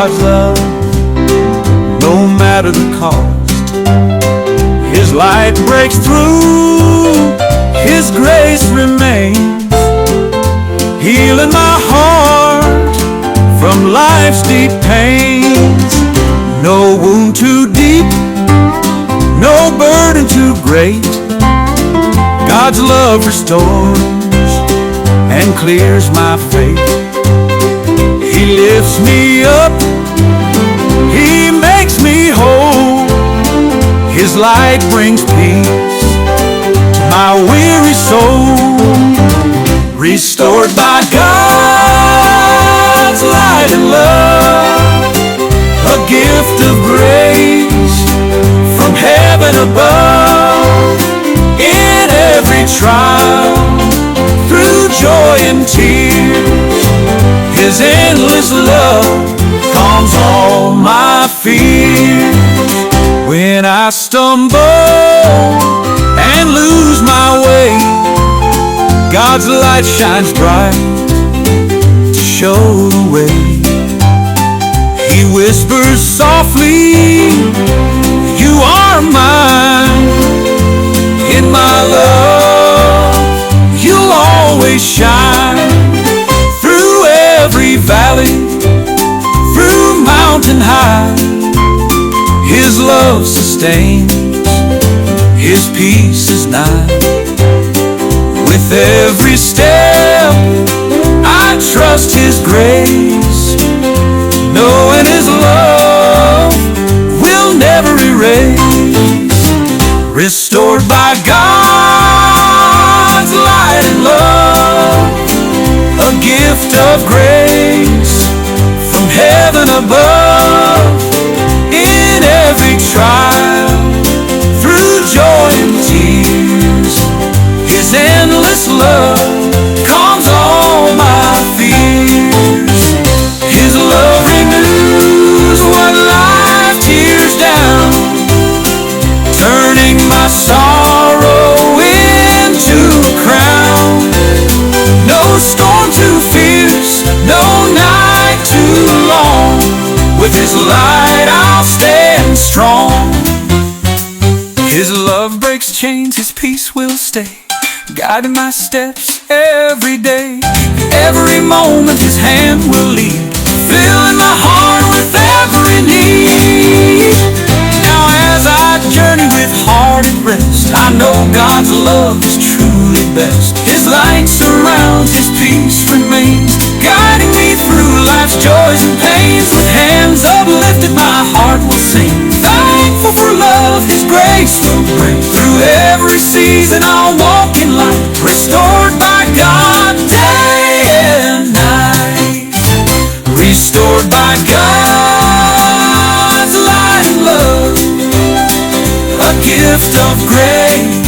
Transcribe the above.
God's love, no matter the cost. His light breaks through, His grace remains, healing my heart from life's deep pains. No wound too deep, no burden too great. God's love restores and clears my fate. He lifts me up, He makes me whole. His light brings peace to my weary soul. Restored by God's light and love, a gift of grace from heaven above. In every trial, through joy and tears, His endless love calms all my fears. When I stumble and lose my way, God's light shines bright to show the way. He whispers softly, "You are mine. In my love, you'll always shine." Through every valley, through mountain high, His love sustains, His peace is nigh. With every step, I trust His grace, knowing His love will never erase. Restored by God's light and love, a gift of grace from heaven above. In every trial, through joy and tears, His endless love calms all my fears. His love renews what life tears down, turning my sorrow into a crown. No storm too fierce, no night too long. With His light I'll stand strong. His love breaks chains, His peace will stay, guiding my steps every day. Every moment His hand will lead, filling my heart with every need. Now as I journey with heart at rest, I know God's love is truly best. His light surrounds, His peace remains, guiding me through life's joys and pains. With hands uplifted, my heart will sing, thankful for love His grace will bring. Through every season I'll walk in light, restored by God day and night. Restored by God's light and love, a gift of grace